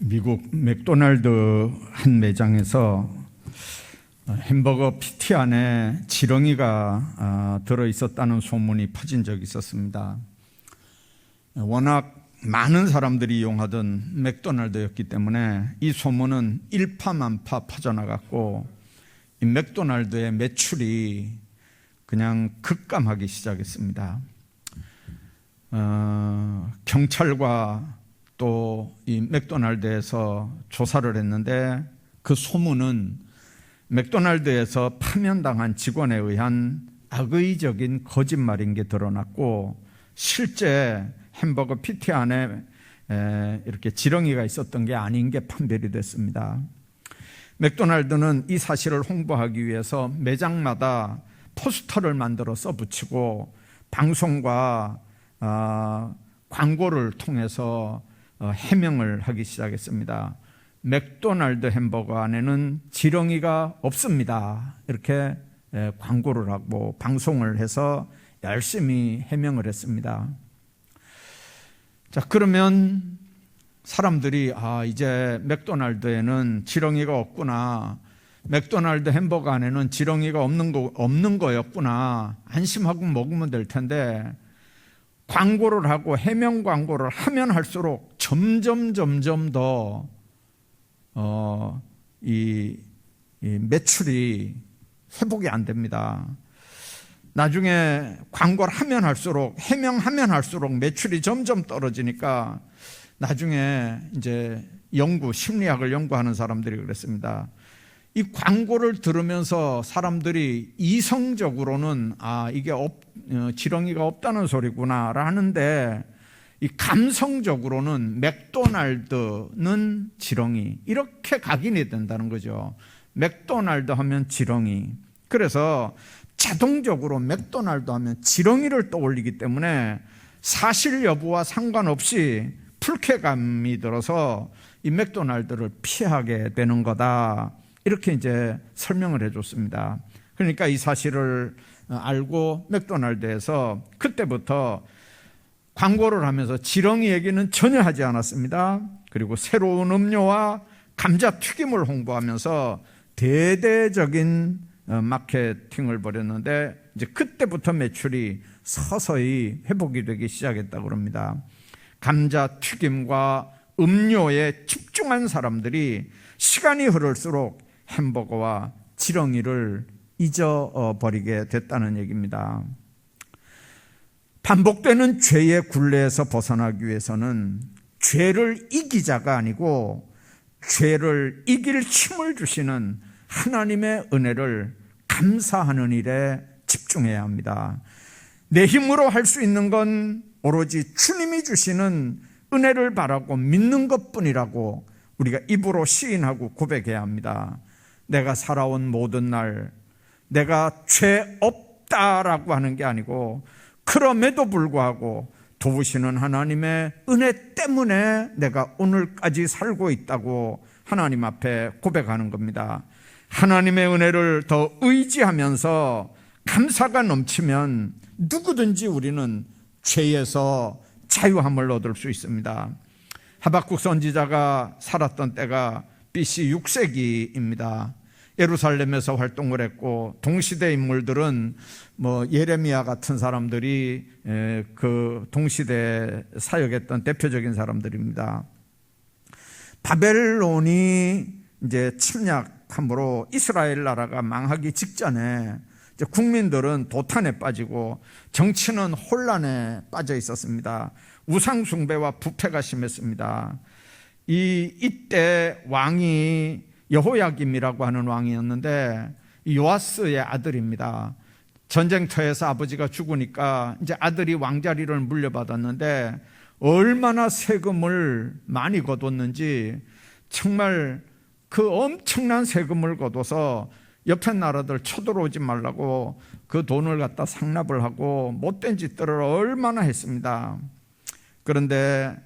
미국 맥도날드 한 매장에서 햄버거 패티 안에 지렁이가 들어있었다는 소문이 퍼진 적이 있었습니다. 워낙 많은 사람들이 이용하던 맥도날드였기 때문에 이 소문은 일파만파 퍼져나갔고 이 맥도날드의 매출이 그냥 급감하기 시작했습니다. 경찰과 또 이 맥도날드에서 조사를 했는데 그 소문은 맥도날드에서 파면당한 직원에 의한 악의적인 거짓말인 게 드러났고, 실제 햄버거 패티 안에 이렇게 지렁이가 있었던 게 아닌 게 판별이 됐습니다. 맥도날드는 이 사실을 홍보하기 위해서 매장마다 포스터를 만들어 써붙이고 방송과 광고를 통해서 해명을 하기 시작했습니다. 맥도날드 햄버거 안에는 지렁이가 없습니다. 이렇게 광고를 하고 방송을 해서 열심히 해명을 했습니다. 자, 그러면 사람들이 이제 맥도날드에는 지렁이가 없구나, 맥도날드 햄버거 안에는 지렁이가 없는 거였구나, 안심하고 먹으면 될 텐데, 광고를 하고 해명 광고를 하면 할수록 점점 더 이 매출이 회복이 안 됩니다. 나중에 광고를 하면 할수록, 해명하면 할수록 매출이 점점 떨어지니까 나중에 이제 심리학을 연구하는 사람들이 그랬습니다. 이 광고를 들으면서 사람들이 이성적으로는 이게 지렁이가 없다는 소리구나 라는데, 이 감성적으로는 맥도날드는 지렁이, 이렇게 각인이 된다는 거죠. 맥도날드 하면 지렁이. 그래서 자동적으로 맥도날드 하면 지렁이를 떠올리기 때문에 사실 여부와 상관없이 불쾌감이 들어서 이 맥도날드를 피하게 되는 거다, 이렇게 이제 설명을 해줬습니다. 그러니까 이 사실을 알고 맥도날드에서 그때부터 광고를 하면서 지렁이 얘기는 전혀 하지 않았습니다. 그리고 새로운 음료와 감자튀김을 홍보하면서 대대적인 마케팅을 벌였는데, 이제 그때부터 매출이 서서히 회복이 되기 시작했다고 합니다. 감자튀김과 음료에 집중한 사람들이 시간이 흐를수록 햄버거와 지렁이를 잊어버리게 됐다는 얘기입니다. 반복되는 죄의 굴레에서 벗어나기 위해서는 죄를 이기자가 아니고 죄를 이길 힘을 주시는 하나님의 은혜를 감사하는 일에 집중해야 합니다. 내 힘으로 할 수 있는 건 오로지 주님이 주시는 은혜를 바라고 믿는 것뿐이라고 우리가 입으로 시인하고 고백해야 합니다. 내가 살아온 모든 날 내가 죄 없다라고 하는 게 아니고, 그럼에도 불구하고 도우시는 하나님의 은혜 때문에 내가 오늘까지 살고 있다고 하나님 앞에 고백하는 겁니다. 하나님의 은혜를 더 의지하면서 감사가 넘치면 누구든지 우리는 죄에서 자유함을 얻을 수 있습니다. 하박국 선지자가 살았던 때가 BC 6세기입니다. 예루살렘에서 활동을 했고, 동시대 인물들은 예레미야 같은 사람들이 그 동시대에 사역했던 대표적인 사람들입니다. 바벨론이 이제 침략함으로 이스라엘 나라가 망하기 직전에 이제 국민들은 도탄에 빠지고 정치는 혼란에 빠져 있었습니다. 우상 숭배와 부패가 심했습니다. 이때 왕이 여호야김이라고 하는 왕이었는데, 요아스의 아들입니다. 전쟁터에서 아버지가 죽으니까 이제 아들이 왕자리를 물려받았는데, 얼마나 세금을 많이 거뒀는지, 정말 그 엄청난 세금을 거둬서 옆에 나라들 쳐들어오지 말라고 그 돈을 갖다 상납을 하고 못된 짓들을 얼마나 했습니다. 그런데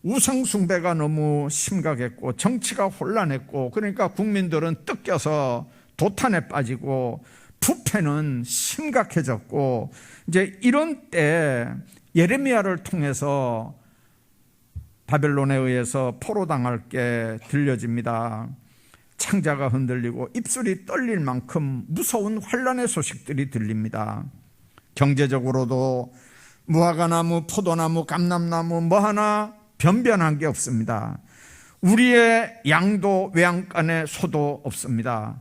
우상 숭배가 너무 심각했고 정치가 혼란했고, 그러니까 국민들은 뜯겨서 도탄에 빠지고 부패는 심각해졌고, 이제 이런 때 예레미야를 통해서 바벨론에 의해서 포로당할 게 들려집니다. 창자가 흔들리고 입술이 떨릴 만큼 무서운 환란의 소식들이 들립니다. 경제적으로도 무화과나무, 포도나무, 감람나무 뭐 하나 변변한 게 없습니다. 우리의 양도 외양간에 소도 없습니다.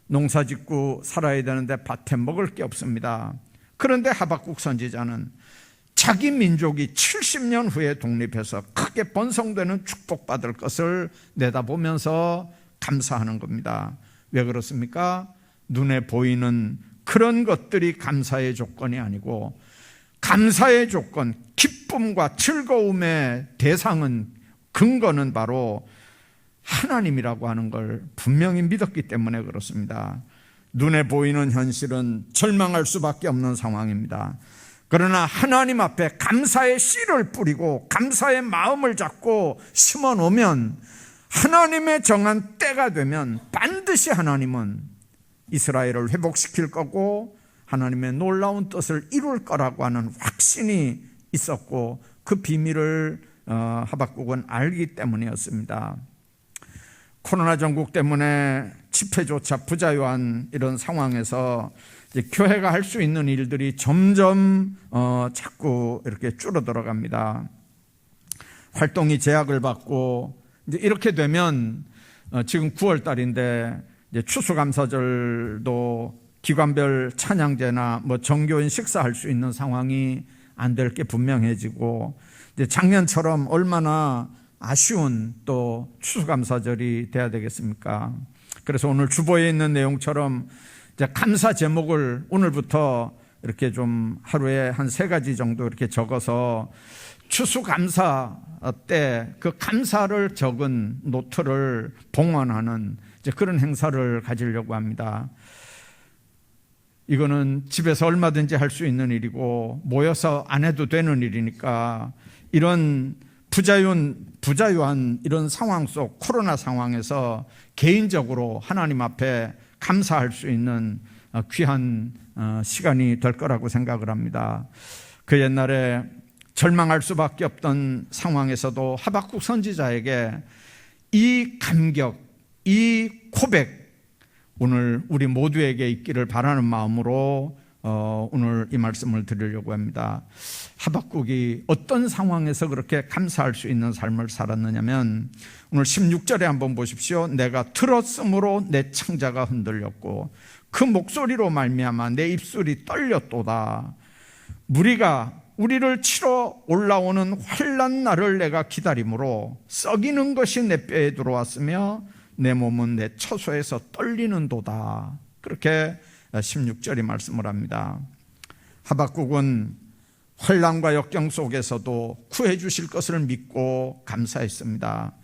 농사짓고 살아야 되는데 밭에 먹을 게 없습니다. 그런데 하박국 선지자는 자기 민족이 70년 후에 독립해서 크게 번성되는 축복받을 것을 내다보면서 감사하는 겁니다. 왜 그렇습니까? 눈에 보이는 그런 것들이 감사의 조건이 아니고, 감사의 조건, 기쁨과 즐거움의 대상은, 근거는 바로 하나님이라고 하는 걸 분명히 믿었기 때문에 그렇습니다. 눈에 보이는 현실은 절망할 수밖에 없는 상황입니다. 그러나 하나님 앞에 감사의 씨를 뿌리고 감사의 마음을 잡고 심어 놓으면, 하나님의 정한 때가 되면 반드시 하나님은 이스라엘을 회복시킬 거고 하나님의 놀라운 뜻을 이룰 거라고 하는 확신이 있었고, 그 비밀을 하박국은 알기 때문이었습니다. 코로나 전국 때문에 집회조차 부자유한 이런 상황에서 이제 교회가 할 수 있는 일들이 점점 자꾸 이렇게 줄어들어 갑니다. 활동이 제약을 받고, 이제 이렇게 되면 지금 9월 달인데 이제 추수감사절도 기관별 찬양제나 뭐 정교인 식사할 수 있는 상황이 안 될 게 분명해지고, 이제 작년처럼 얼마나 아쉬운 또 추수감사절이 돼야 되겠습니까? 그래서 오늘 주보에 있는 내용처럼 이제 감사 제목을 오늘부터 이렇게 좀 하루에 한 3가지 정도 이렇게 적어서 추수감사 때 그 감사를 적은 노트를 봉헌하는 이제 그런 행사를 가지려고 합니다. 이거는 집에서 얼마든지 할 수 있는 일이고 모여서 안 해도 되는 일이니까, 이런 부자유한 이런 상황 속, 코로나 상황에서 개인적으로 하나님 앞에 감사할 수 있는 귀한 시간이 될 거라고 생각을 합니다. 그 옛날에 절망할 수밖에 없던 상황에서도 하박국 선지자에게 이 감격, 이 고백, 오늘 우리 모두에게 있기를 바라는 마음으로 오늘 이 말씀을 드리려고 합니다. 하박국이 어떤 상황에서 그렇게 감사할 수 있는 삶을 살았느냐면, 오늘 16절에 한번 보십시오. 내가 들었으므로 내 창자가 흔들렸고 그 목소리로 말미암아 내 입술이 떨렸도다. 무리가 우리를 치러 올라오는 환난 날을 내가 기다림으로 썩이는 것이 내 뼈에 들어왔으며 내 몸은 내 처소에서 떨리는도다. 그렇게 16절이 말씀을 합니다. 하박국은 환난과 역경 속에서도 구해 주실 것을 믿고 감사했습니다.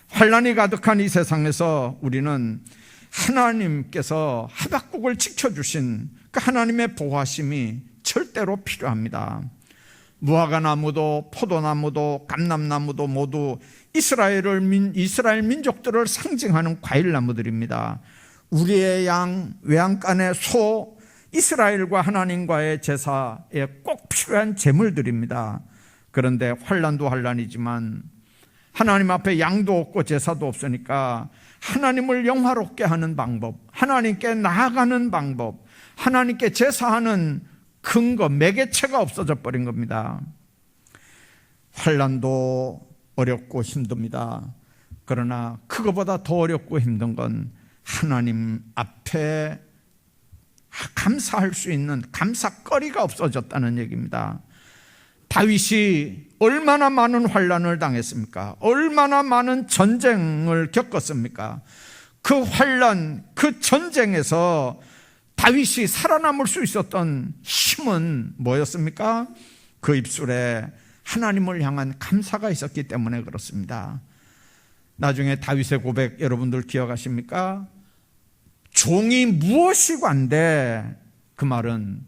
환난이 가득한 이 세상에서 우리는 하나님께서 하박국을 지켜주신 그 하나님의 보호하심이 절대로 필요합니다. 무화과나무도 포도나무도 감람나무도 모두 이스라엘 민족들을 상징하는 과일나무들입니다. 우리의 양, 외양간의 소, 이스라엘과 하나님과의 제사에 꼭 필요한 제물들입니다. 그런데 환난도 환난이지만 하나님 앞에 양도 없고 제사도 없으니까 하나님을 영화롭게 하는 방법, 하나님께 나아가는 방법, 하나님께 제사하는 근거, 매개체가 없어져 버린 겁니다. 환난도 어렵고 힘듭니다. 그러나 그거보다 더 어렵고 힘든 건 하나님 앞에 감사할 수 있는 감사거리가 없어졌다는 얘기입니다. 다윗이 얼마나 많은 환난을 당했습니까? 얼마나 많은 전쟁을 겪었습니까? 그 환난, 그 전쟁에서 다윗이 살아남을 수 있었던 힘은 뭐였습니까? 그 입술에 하나님을 향한 감사가 있었기 때문에 그렇습니다. 나중에 다윗의 고백 여러분들 기억하십니까? 종이 무엇이 관대? 그 말은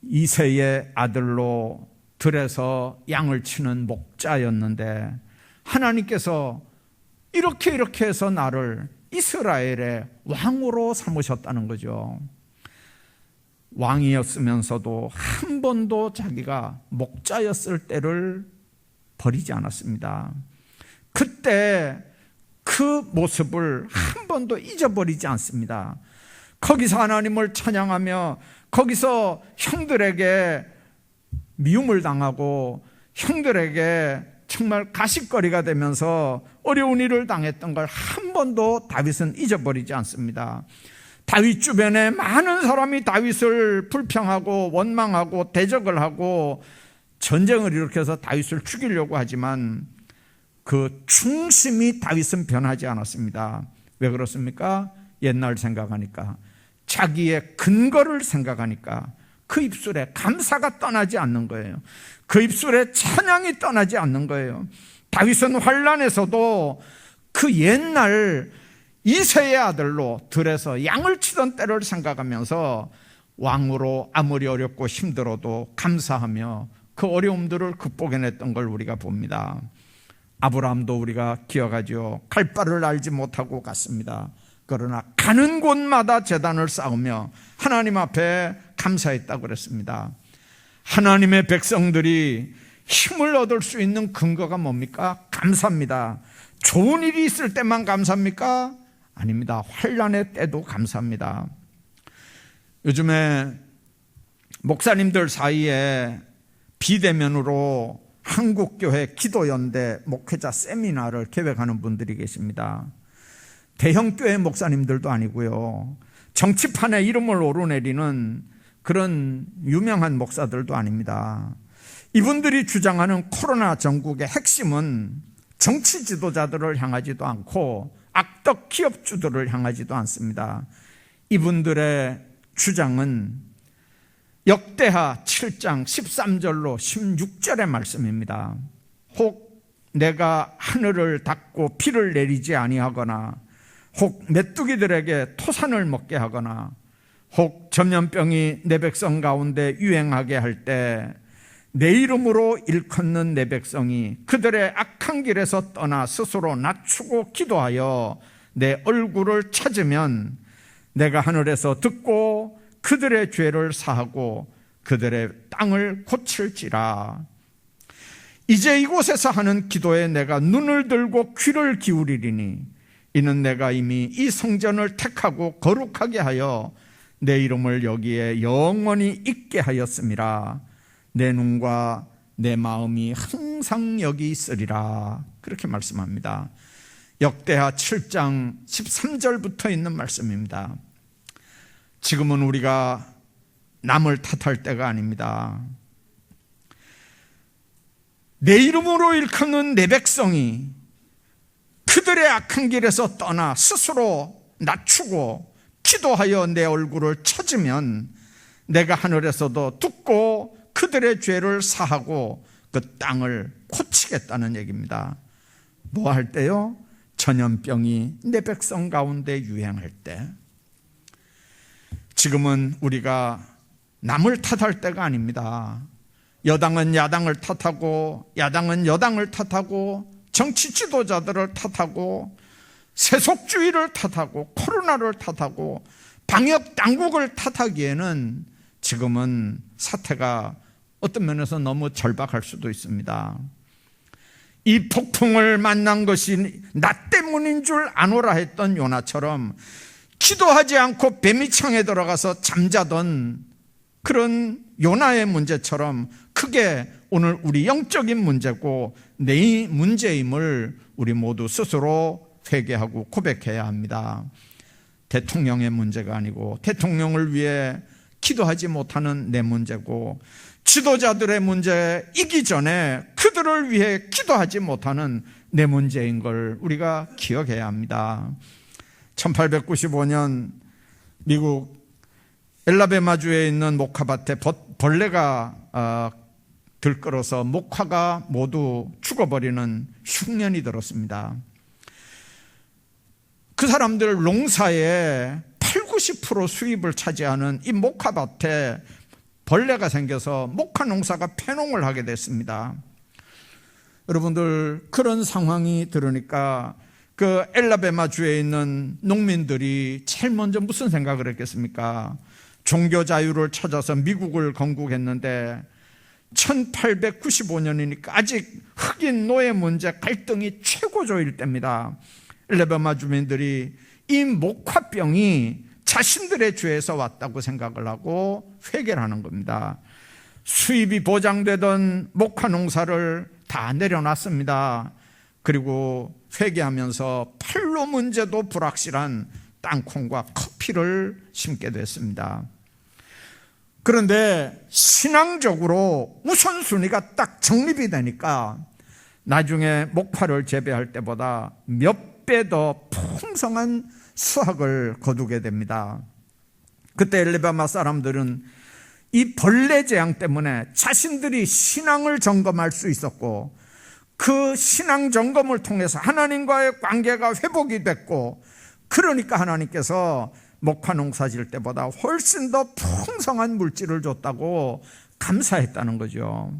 이새의 아들로 들에서 양을 치는 목자였는데 하나님께서 이렇게 해서 나를 이스라엘의 왕으로 삼으셨다는 거죠. 왕이었으면서도 한 번도 자기가 목자였을 때를 버리지 않았습니다. 그때 그 모습을 한 번도 잊어버리지 않습니다. 거기서 하나님을 찬양하며 거기서 형들에게 미움을 당하고 형들에게 정말 가십거리가 되면서 어려운 일을 당했던 걸 한 번도 다윗은 잊어버리지 않습니다. 다윗 주변에 많은 사람이 다윗을 불평하고 원망하고 대적을 하고 전쟁을 일으켜서 다윗을 죽이려고 하지만 그 중심이 다윗은 변하지 않았습니다. 왜 그렇습니까? 옛날 생각하니까, 자기의 근거를 생각하니까 그 입술에 감사가 떠나지 않는 거예요. 그 입술에 찬양이 떠나지 않는 거예요. 다윗은 환란에서도 그 옛날 이새의 아들로 들에서 양을 치던 때를 생각하면서 왕으로 아무리 어렵고 힘들어도 감사하며 그 어려움들을 극복해냈던 걸 우리가 봅니다. 아브라함도 우리가 기억하죠. 갈 바를 알지 못하고 갔습니다. 그러나 가는 곳마다 제단을 쌓으며 하나님 앞에 감사했다고 그랬습니다. 하나님의 백성들이 힘을 얻을 수 있는 근거가 뭡니까? 감사입니다. 좋은 일이 있을 때만 감사합니까? 아닙니다. 환난의 때도 감사합니다. 요즘에 목사님들 사이에 비대면으로 한국교회 기도연대 목회자 세미나를 계획하는 분들이 계십니다. 대형교회 목사님들도 아니고요, 정치판에 이름을 오르내리는 그런 유명한 목사들도 아닙니다. 이분들이 주장하는 코로나 전국의 핵심은 정치 지도자들을 향하지도 않고 악덕 기업주들을 향하지도 않습니다. 이분들의 주장은 역대하 7장 13절로 16절의 말씀입니다. 혹 내가 하늘을 닫고 비를 내리지 아니하거나, 혹 메뚜기들에게 토산을 먹게 하거나, 혹 전염병이 내 백성 가운데 유행하게 할 때 내 이름으로 일컫는 내 백성이 그들의 악한 길에서 떠나 스스로 낮추고 기도하여 내 얼굴을 찾으면 내가 하늘에서 듣고 그들의 죄를 사하고 그들의 땅을 고칠지라. 이제 이곳에서 하는 기도에 내가 눈을 들고 귀를 기울이리니 이는 내가 이미 이 성전을 택하고 거룩하게 하여 내 이름을 여기에 영원히 있게 하였음이라. 내 눈과 내 마음이 항상 여기 있으리라. 그렇게 말씀합니다. 역대하 7장 13절부터 있는 말씀입니다. 지금은 우리가 남을 탓할 때가 아닙니다. 내 이름으로 일컫는 내 백성이 그들의 악한 길에서 떠나 스스로 낮추고 기도하여 내 얼굴을 찾으면 내가 하늘에서도 듣고 그들의 죄를 사하고 그 땅을 고치겠다는 얘기입니다. 뭐 할 때요? 전염병이 내 백성 가운데 유행할 때. 지금은 우리가 남을 탓할 때가 아닙니다. 여당은 야당을 탓하고 야당은 여당을 탓하고 정치 지도자들을 탓하고 세속주의를 탓하고 코로나를 탓하고 방역 당국을 탓하기에는 지금은 사태가 어떤 면에서 너무 절박할 수도 있습니다. 이 폭풍을 만난 것이 나 때문인 줄 아노라 했던 요나처럼 기도하지 않고 뱀이창에 들어가서 잠자던 그런 요나의 문제처럼 크게 오늘 우리 영적인 문제고 내 문제임을 우리 모두 스스로 회개하고 고백해야 합니다. 대통령의 문제가 아니고 대통령을 위해 기도하지 못하는 내 문제고 지도자들의 문제이기 전에 그들을 위해 기도하지 못하는 내 문제인 걸 우리가 기억해야 합니다. 1895년 미국 엘라베마주에 있는 목화밭에 벌레가 들끓어서 목화가 모두 죽어버리는 흉년이 들었습니다. 그 사람들 농사의 80-90% 수입을 차지하는 이 목화밭에 벌레가 생겨서 목화 농사가 폐농을 하게 됐습니다. 여러분들, 그런 상황이 들으니까 그 엘라베마주에 있는 농민들이 제일 먼저 무슨 생각을 했겠습니까? 종교 자유를 찾아서 미국을 건국했는데 1895년이니까 아직 흑인 노예 문제 갈등이 최고조일 때입니다. 엘레바마 주민들이 이 목화병이 자신들의 죄에서 왔다고 생각을 하고 회개를 하는 겁니다. 수입이 보장되던 목화 농사를 다 내려놨습니다. 그리고 회개하면서 판로 문제도 불확실한 땅콩과 커피를 심게 됐습니다. 그런데 신앙적으로 우선순위가 딱 정립이 되니까 나중에 목화를 재배할 때보다 몇 배 더 풍성한 수확을 거두게 됩니다. 그때 엘레바마 사람들은 이 벌레 재앙 때문에 자신들이 신앙을 점검할 수 있었고, 그 신앙 점검을 통해서 하나님과의 관계가 회복이 됐고, 그러니까 하나님께서 목화 농사 질 때보다 훨씬 더 풍성한 물질을 줬다고 감사했다는 거죠.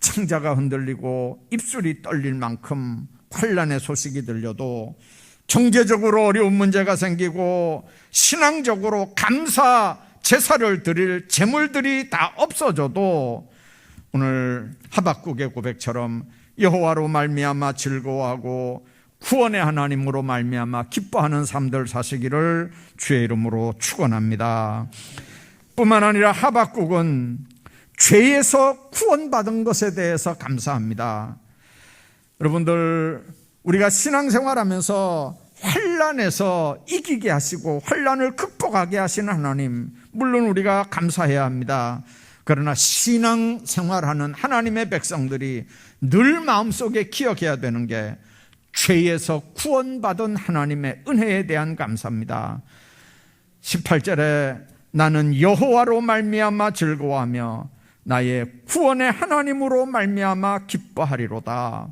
창자가 흔들리고 입술이 떨릴 만큼 환난의 소식이 들려도, 경제적으로 어려운 문제가 생기고 신앙적으로 감사 제사를 드릴 재물들이 다 없어져도, 오늘 하박국의 고백처럼 여호와로 말미암아 즐거워하고 구원의 하나님으로 말미암아 기뻐하는 삶들 사시기를 주의 이름으로 축원합니다. 뿐만 아니라 하박국은 죄에서 구원받은 것에 대해서 감사합니다. 여러분들, 우리가 신앙생활하면서 환난에서 이기게 하시고 환난을 극복하게 하시는 하나님, 물론 우리가 감사해야 합니다. 그러나 신앙생활하는 하나님의 백성들이 늘 마음속에 기억해야 되는 게 죄에서 구원받은 하나님의 은혜에 대한 감사입니다. 18절에 나는 여호와로 말미암아 즐거워하며 나의 구원의 하나님으로 말미암아 기뻐하리로다.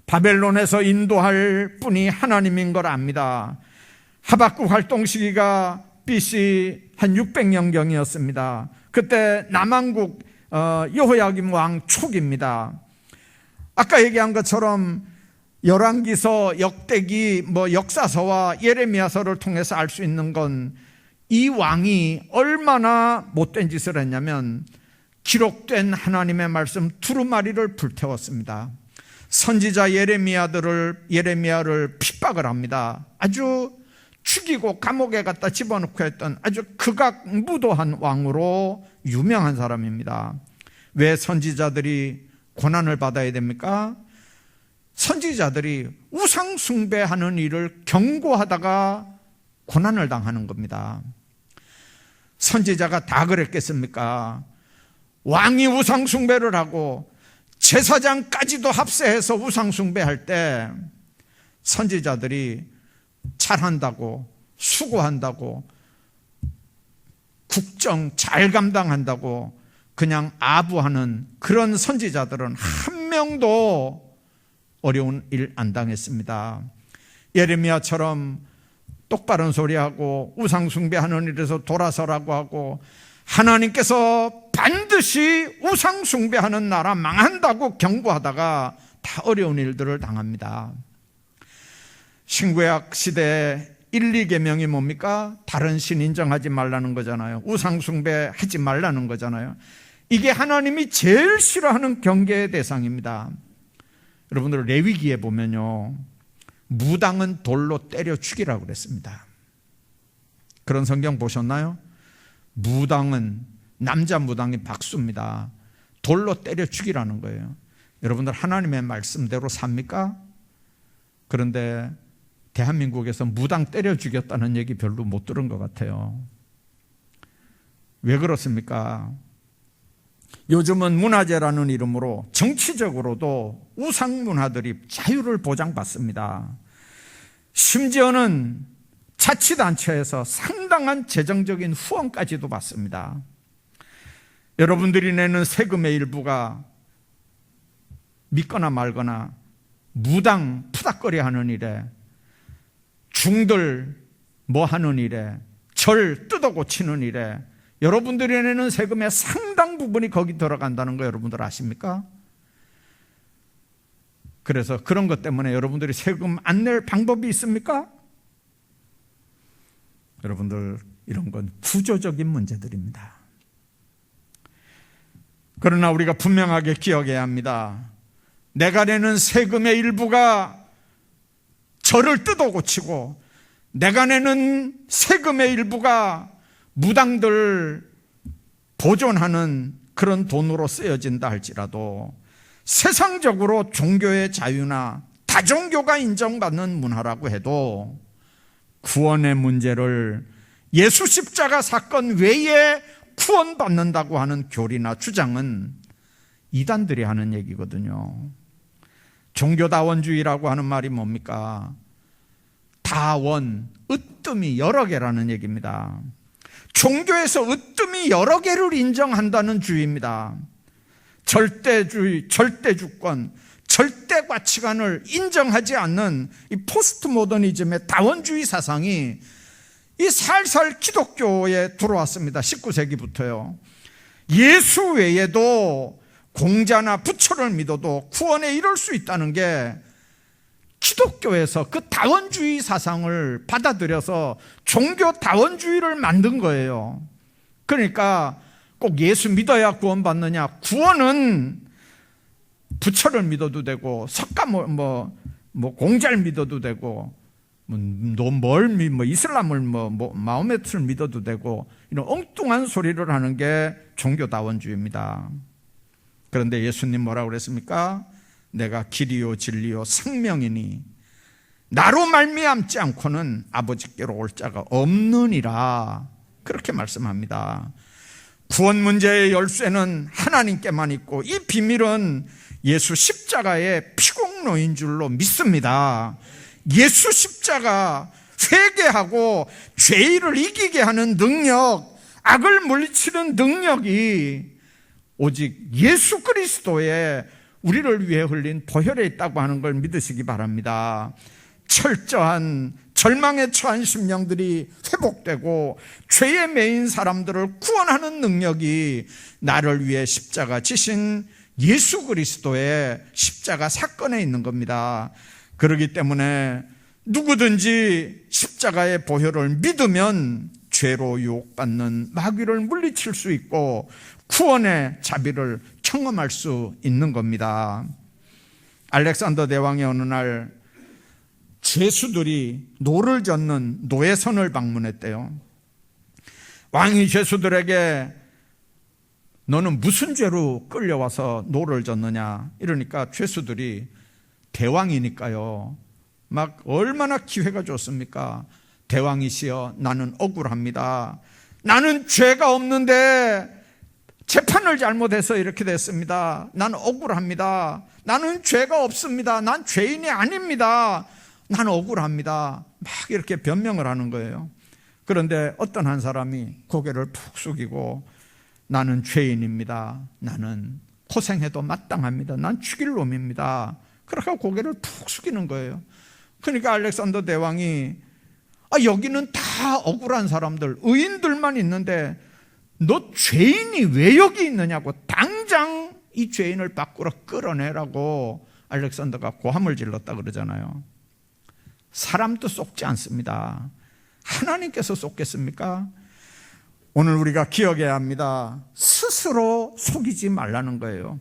바벨론에서 인도할 분이 하나님인 걸 압니다. 하박국 활동 시기가 BC 한 600년경이었습니다. 그때 남왕국 여호야김 왕 초기입니다. 아까 얘기한 것처럼 열왕기서, 역대기, 역사서와 예레미야서를 통해서 알 수 있는 건 이 왕이 얼마나 못된 짓을 했냐면 기록된 하나님의 말씀 두루마리를 불태웠습니다. 선지자 예레미야를 핍박을 합니다. 아주 죽이고 감옥에 갖다 집어넣고 했던 아주 극악무도한 왕으로 유명한 사람입니다. 왜 선지자들이 고난을 받아야 됩니까? 선지자들이 우상 숭배하는 일을 경고하다가 고난을 당하는 겁니다. 선지자가 다 그랬겠습니까? 왕이 우상 숭배를 하고 제사장까지도 합세해서 우상 숭배할 때 선지자들이 잘한다고, 수고한다고, 국정 잘 감당한다고 그냥 아부하는 그런 선지자들은 한 명도 어려운 일 안 당했습니다. 예레미야처럼 똑바른 소리하고 우상 숭배하는 일에서 돌아서라고 하고, 하나님께서 반드시 우상 숭배하는 나라 망한다고 경고하다가 다 어려운 일들을 당합니다. 신구약 시대에 1, 2계명이 뭡니까? 다른 신 인정하지 말라는 거잖아요. 우상 숭배하지 말라는 거잖아요. 이게 하나님이 제일 싫어하는 경계의 대상입니다. 여러분들, 레위기에 보면요, 무당은 돌로 때려 죽이라고 그랬습니다. 그런 성경 보셨나요? 무당은, 남자 무당이 박수입니다. 돌로 때려 죽이라는 거예요. 여러분들, 하나님의 말씀대로 삽니까? 그런데 대한민국에서 무당 때려 죽였다는 얘기 별로 못 들은 것 같아요. 왜 그렇습니까? 요즘은 문화재라는 이름으로 정치적으로도 우상 문화들이 자유를 보장받습니다. 심지어는 자치단체에서 상당한 재정적인 후원까지도 받습니다. 여러분들이 내는 세금의 일부가 믿거나 말거나 무당 푸닥거리 하는 일에, 중들 뭐 하는 일에, 절 뜯어 고치는 일에 여러분들이 내는 세금의 상당 부분이 거기 들어간다는 거 여러분들 아십니까? 그래서 그런 것 때문에 여러분들이 세금 안 낼 방법이 있습니까? 여러분들, 이런 건 구조적인 문제들입니다. 그러나 우리가 분명하게 기억해야 합니다. 내가 내는 세금의 일부가 저를 뜯어고치고 내가 내는 세금의 일부가 무당들 보존하는 그런 돈으로 쓰여진다 할지라도 세상적으로 종교의 자유나 다종교가 인정받는 문화라고 해도 구원의 문제를 예수 십자가 사건 외에 구원받는다고 하는 교리나 주장은 이단들이 하는 얘기거든요. 종교다원주의라고 하는 말이 뭡니까? 다원, 으뜸이 여러 개라는 얘기입니다. 종교에서 으뜸이 여러 개를 인정한다는 주의입니다. 절대주의, 절대주권, 절대 가치관을 인정하지 않는 이 포스트 모더니즘의 다원주의 사상이 이 살살 기독교에 들어왔습니다. 19세기부터요. 예수 외에도 공자나 부처를 믿어도 구원에 이를 수 있다는 게 기독교에서 그 다원주의 사상을 받아들여서 종교 다원주의를 만든 거예요. 그러니까 꼭 예수 믿어야 구원받느냐? 구원은 부처를 믿어도 되고 석가 공자를 믿어도 되고 이슬람을 마호메트를 믿어도 되고 이런 엉뚱한 소리를 하는 게 종교다원주의입니다. 그런데 예수님 뭐라고 그랬습니까? 내가 길이요 진리요 생명이니 나로 말미암지 않고는 아버지께로 올 자가 없느니라, 그렇게 말씀합니다. 구원 문제의 열쇠는 하나님께만 있고 이 비밀은 예수 십자가의 피공로인 줄로 믿습니다. 예수 십자가, 회개하고 죄를 이기게 하는 능력, 악을 물리치는 능력이 오직 예수 그리스도의 우리를 위해 흘린 보혈에 있다고 하는 걸 믿으시기 바랍니다. 철저한 절망에 처한 심령들이 회복되고 죄에 매인 사람들을 구원하는 능력이 나를 위해 십자가 지신 예수 그리스도의 십자가 사건에 있는 겁니다. 그렇기 때문에 누구든지 십자가의 보혈을 믿으면 죄로 유혹받는 마귀를 물리칠 수 있고 구원의 자비를 청험할 수 있는 겁니다. 알렉산더 대왕이 어느 날 죄수들이 노를 젓는 노예선을 방문했대요. 왕이 죄수들에게 너는 무슨 죄로 끌려와서 노를 젓느냐 이러니까 죄수들이 대왕이니까요 막 얼마나 기회가 좋습니까? 대왕이시여 나는 억울합니다. 나는 죄가 없는데 재판을 잘못해서 이렇게 됐습니다. 나는 억울합니다. 나는 죄가 없습니다. 난 죄인이 아닙니다. 나는 억울합니다. 막 이렇게 변명을 하는 거예요. 그런데 어떤 한 사람이 고개를 푹 숙이고 나는 죄인입니다. 나는 고생해도 마땅합니다. 난 죽일 놈입니다. 그렇게 고개를 푹 숙이는 거예요. 그러니까 알렉산더 대왕이 여기는 다 억울한 사람들, 의인들만 있는데 너 죄인이 왜 여기 있느냐고 당장 이 죄인을 밖으로 끌어내라고 알렉산더가 고함을 질렀다 그러잖아요. 사람도 속지 않습니다. 하나님께서 속겠습니까? 오늘 우리가 기억해야 합니다. 스스로 속이지 말라는 거예요.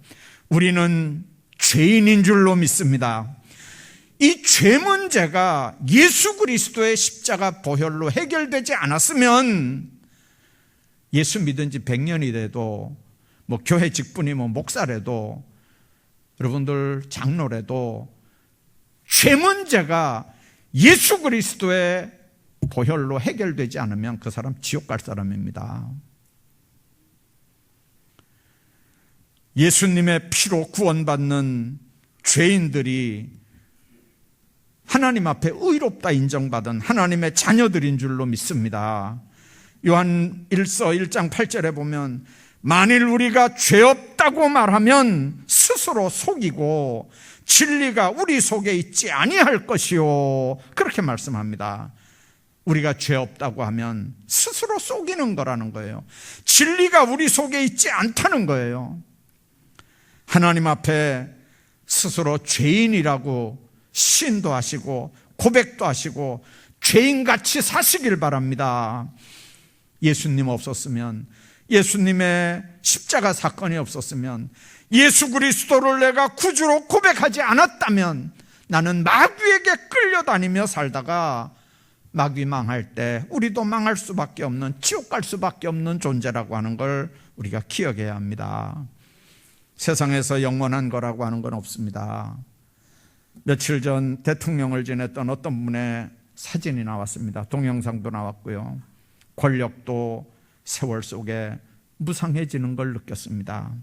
우리는 죄인인 줄로 믿습니다. 이 죄 문제가 예수 그리스도의 십자가 보혈로 해결되지 않았으면 예수 믿은 지 100년이 돼도 교회 직분이면 목사래도 여러분들 장로래도 죄 문제가 예수 그리스도의 보혈로 해결되지 않으면 그 사람 지옥 갈 사람입니다. 예수님의 피로 구원받는 죄인들이 하나님 앞에 의롭다 인정받은 하나님의 자녀들인 줄로 믿습니다. 요한 1서 1장 8절에 보면 만일 우리가 죄 없다고 말하면 스스로 속이고 진리가 우리 속에 있지 아니할 것이요, 그렇게 말씀합니다. 우리가 죄 없다고 하면 스스로 속이는 거라는 거예요. 진리가 우리 속에 있지 않다는 거예요. 하나님 앞에 스스로 죄인이라고 시인도 하시고 고백도 하시고 죄인같이 사시길 바랍니다. 예수님 없었으면 예수님의 십자가 사건이 없었으면, 예수 그리스도를 내가 구주로 고백하지 않았다면 나는 마귀에게 끌려다니며 살다가 마귀 망할 때 우리도 망할 수밖에 없는, 지옥 갈 수밖에 없는 존재라고 하는 걸 우리가 기억해야 합니다. 세상에서 영원한 거라고 하는 건 없습니다. 며칠 전 대통령을 지냈던 어떤 분의 사진이 나왔습니다. 동영상도 나왔고요. 권력도 세월 속에 무상해지는 걸 느꼈습니다.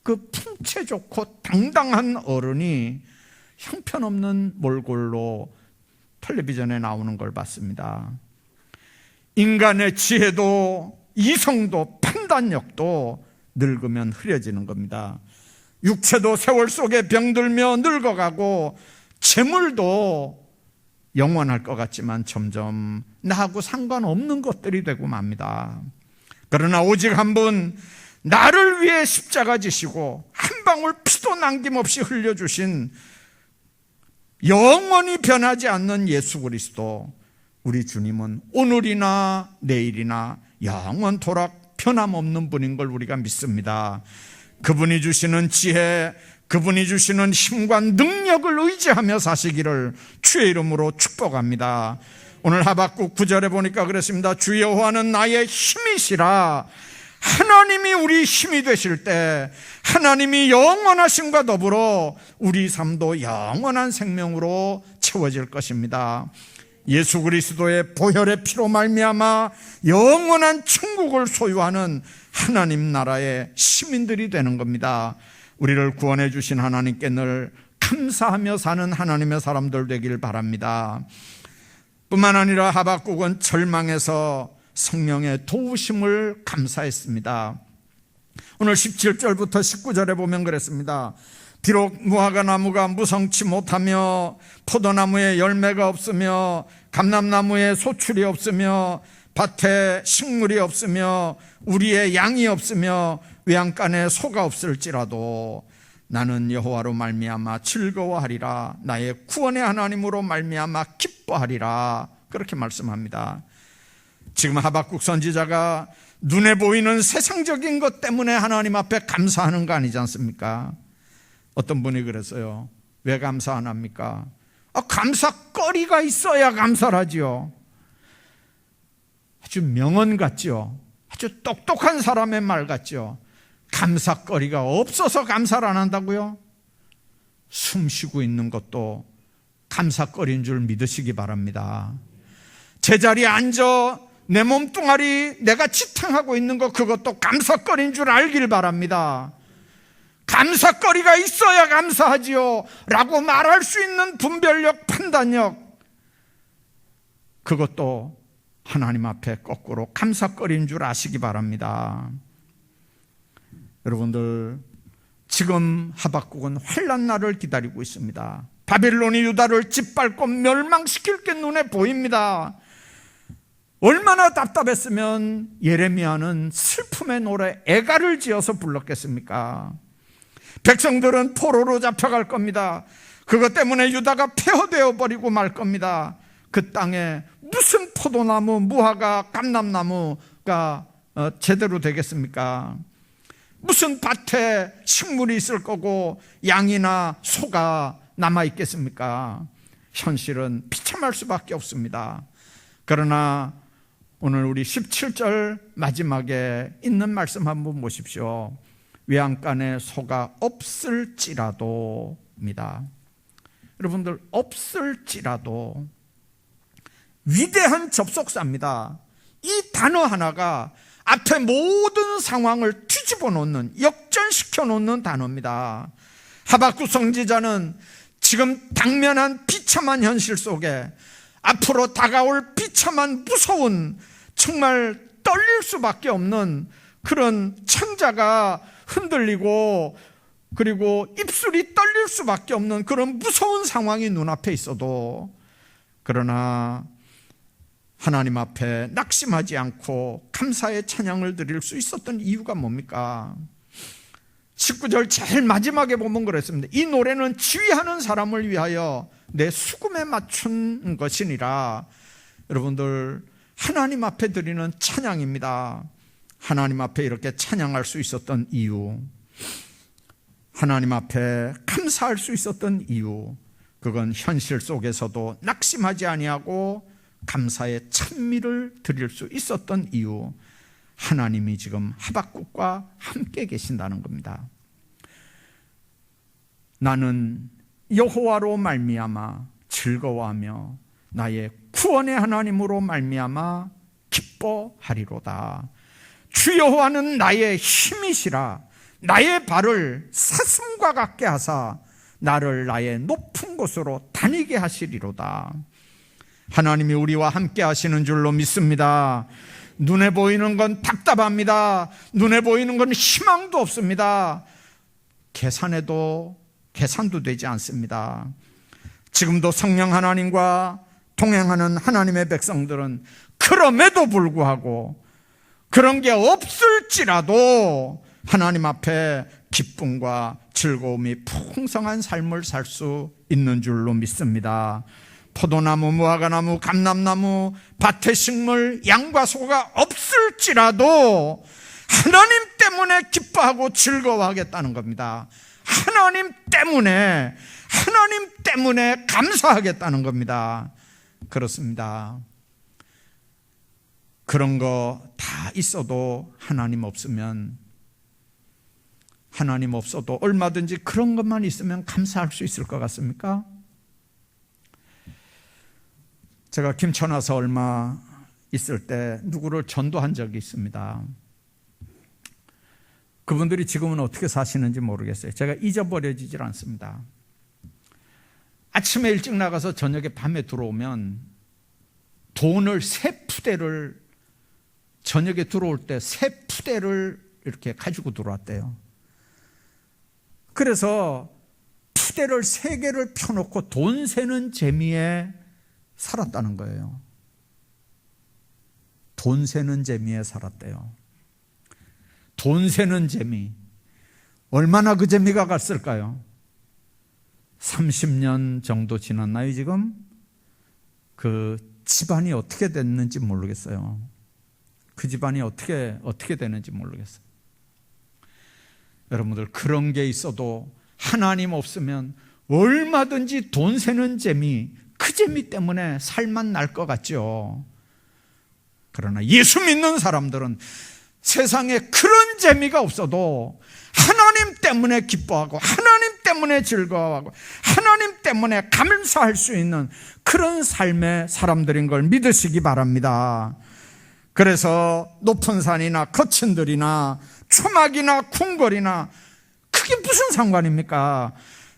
그 풍채 좋고 당당한 어른이 형편없는 몰골로 텔레비전에 나오는 걸 봤습니다. 인간의 지혜도 이성도 판단력도 늙으면 흐려지는 겁니다. 육체도 세월 속에 병들며 늙어가고 재물도 영원할 것 같지만 점점 나하고 상관없는 것들이 되고 맙니다. 그러나 오직 한 분, 나를 위해 십자가 지시고 한 방울 피도 남김없이 흘려주신 영원히 변하지 않는 예수 그리스도, 우리 주님은 오늘이나 내일이나 영원토록 변함없는 분인 걸 우리가 믿습니다. 그분이 주시는 지혜, 그분이 주시는 힘과 능력을 의지하며 사시기를 주의 이름으로 축복합니다. 오늘 하박국 9절에 보니까 그랬습니다. 주 여호와는 나의 힘이시라. 하나님이 우리 힘이 되실 때 하나님이 영원하심과 더불어 우리 삶도 영원한 생명으로 채워질 것입니다. 예수 그리스도의 보혈의 피로 말미암아 영원한 천국을 소유하는 하나님 나라의 시민들이 되는 겁니다. 우리를 구원해 주신 하나님께 늘 감사하며 사는 하나님의 사람들 되길 바랍니다. 뿐만 아니라 하박국은 절망에서 성령의 도우심을 감사했습니다. 오늘 17절부터 19절에 보면 그랬습니다. 비록 무화과 나무가 무성치 못하며 포도나무에 열매가 없으며 감람나무에 소출이 없으며 밭에 식물이 없으며 우리의 양이 없으며 외양간에 소가 없을지라도 나는 여호와로 말미암아 즐거워하리라. 나의 구원의 하나님으로 말미암아 기뻐하리라. 그렇게 말씀합니다. 지금 하박국 선지자가 눈에 보이는 세상적인 것 때문에 하나님 앞에 감사하는 거 아니지 않습니까? 어떤 분이 그랬어요. 왜 감사 안 합니까? 감사거리가 있어야 감사를 하지요. 아주 명언 같죠. 아주 똑똑한 사람의 말 같죠. 감사거리가 없어서 감사를 안 한다고요? 숨 쉬고 있는 것도 감사거리인 줄 믿으시기 바랍니다. 제자리에 앉아 내 몸뚱아리 내가 지탱하고 있는 것, 그것도 감사거리인 줄 알길 바랍니다. 감사거리가 있어야 감사하지요 라고 말할 수 있는 분별력, 판단력, 그것도 하나님 앞에 거꾸로 감사거리인 줄 아시기 바랍니다. 여러분들, 지금 하박국은 환난 날을 기다리고 있습니다. 바벨론이 유다를 짓밟고 멸망시킬 게 눈에 보입니다. 얼마나 답답했으면 예레미야는 슬픔의 노래 애가를 지어서 불렀겠습니까? 백성들은 포로로 잡혀갈 겁니다. 그것 때문에 유다가 폐허되어 버리고 말 겁니다. 그 땅에 무슨 포도나무, 무화과, 감람나무가 제대로 되겠습니까? 무슨 밭에 식물이 있을 거고 양이나 소가 남아있겠습니까? 현실은 비참할 수밖에 없습니다. 그러나 오늘 우리 17절 마지막에 있는 말씀 한번 보십시오. 외양간에 소가 없을지라도입니다. 여러분들, 없을지라도 위대한 접속사입니다. 이 단어 하나가 앞에 모든 상황을 뒤집어 놓는, 역전시켜 놓는 단어입니다. 하박국 선지자는 지금 당면한 비참한 현실 속에 앞으로 다가올 비참한 무서운, 정말 떨릴 수밖에 없는 그런 창자가 흔들리고 그리고 입술이 떨릴 수밖에 없는 그런 무서운 상황이 눈앞에 있어도, 그러나 하나님 앞에 낙심하지 않고 감사의 찬양을 드릴 수 있었던 이유가 뭡니까? 19절 제일 마지막에 보면 그랬습니다. 이 노래는 지휘하는 사람을 위하여 내 수금에 맞춘 것이니라. 여러분들, 하나님 앞에 드리는 찬양입니다. 하나님 앞에 이렇게 찬양할 수 있었던 이유, 하나님 앞에 감사할 수 있었던 이유, 그건 현실 속에서도 낙심하지 아니하고 감사의 찬미를 드릴 수 있었던 이유, 하나님이 지금 하박국과 함께 계신다는 겁니다. 나는 여호와로 말미암아 즐거워하며 나의 구원의 하나님으로 말미암아 기뻐하리로다. 주 여호와는 나의 힘이시라. 나의 발을 사슴과 같게 하사 나를 나의 높은 곳으로 다니게 하시리로다. 하나님이 우리와 함께 하시는 줄로 믿습니다. 눈에 보이는 건 답답합니다. 눈에 보이는 건 희망도 없습니다. 계산도 되지 않습니다. 지금도 성령 하나님과 동행하는 하나님의 백성들은 그럼에도 불구하고 그런 게 없을지라도 하나님 앞에 기쁨과 즐거움이 풍성한 삶을 살 수 있는 줄로 믿습니다. 포도나무, 무화과나무, 감람나무, 밭의 식물, 양과 소가 없을지라도 하나님 때문에 기뻐하고 즐거워하겠다는 겁니다. 하나님 때문에 감사하겠다는 겁니다. 그렇습니다. 그런 거 다 있어도 하나님 없어도 얼마든지 그런 것만 있으면 감사할 수 있을 것 같습니까? 제가 김천 와서 얼마 있을 때 누구를 전도한 적이 있습니다. 그분들이 지금은 어떻게 사시는지 모르겠어요. 제가 잊어버려지질 않습니다. 아침에 일찍 나가서 저녁에 밤에 들어오면 돈을 저녁에 들어올 때 3푸대를 이렇게 가지고 들어왔대요. 그래서 푸대를 3개를 펴놓고 돈 세는 재미에 살았다는 거예요. 돈 세는 재미에 살았대요. 돈 세는 재미, 얼마나 그 재미가 갔을까요? 30년 정도 지났나요 지금? 그 집안이 어떻게 됐는지 모르겠어요. 그 집안이 어떻게 되는지 모르겠어요. 여러분들, 그런 게 있어도 하나님 없으면 얼마든지 돈 세는 재미, 그 재미 때문에 살만 날 것 같죠. 그러나 예수 믿는 사람들은 세상에 그런 재미가 없어도 하나님 때문에 기뻐하고 하나님 때문에 즐거워하고 하나님 때문에 감사할 수 있는 그런 삶의 사람들인 걸 믿으시기 바랍니다. 그래서 높은 산이나 거친 들이나 초막이나 궁궐이나 그게 무슨 상관입니까?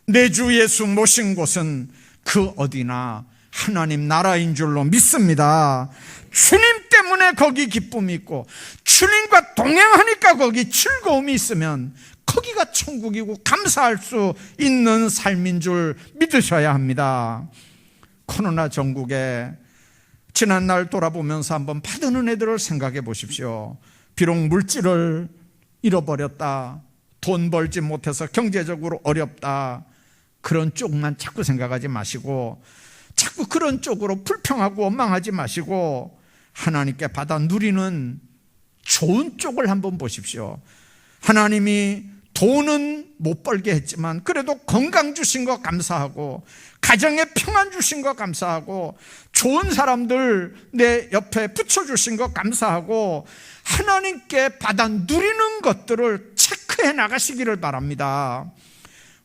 내 주 예수 모신 곳은 그 어디나 하나님 나라인 줄로 믿습니다. 주님 때문에 거기 기쁨이 있고 주님과 동행하니까 거기 즐거움이 있으면 거기가 천국이고 감사할 수 있는 삶인 줄 믿으셔야 합니다. 코로나 전국에 지난날 돌아보면서 한번 받은 은혜들을 생각해 보십시오. 비록 물질을 잃어버렸다, 돈 벌지 못해서 경제적으로 어렵다, 그런 쪽만 자꾸 생각하지 마시고 자꾸 그런 쪽으로 불평하고 원망하지 마시고 하나님께 받아 누리는 좋은 쪽을 한번 보십시오. 하나님이 돈은 못 벌게 했지만 그래도 건강 주신 거 감사하고 가정에 평안 주신 거 감사하고 좋은 사람들 내 옆에 붙여주신 거 감사하고 하나님께 받아 누리는 것들을 체크해 나가시기를 바랍니다.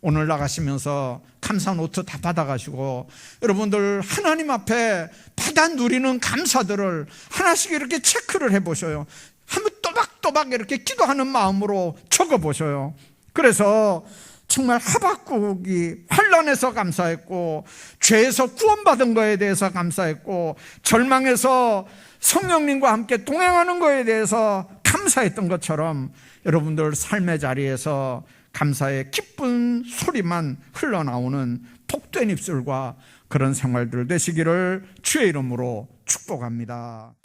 오늘 나가시면서 감사 노트 다 받아가시고 여러분들 하나님 앞에 받아 누리는 감사들을 하나씩 이렇게 체크를 해보셔요. 한번 또박또박 이렇게 기도하는 마음으로 적어보셔요. 그래서 정말 하박국이 환난에서 감사했고 죄에서 구원받은 거에 대해서 감사했고 절망에서 성령님과 함께 동행하는 거에 대해서 감사했던 것처럼 여러분들 삶의 자리에서 감사의 기쁜 소리만 흘러나오는 복된 입술과 그런 생활들 되시기를 주의 이름으로 축복합니다.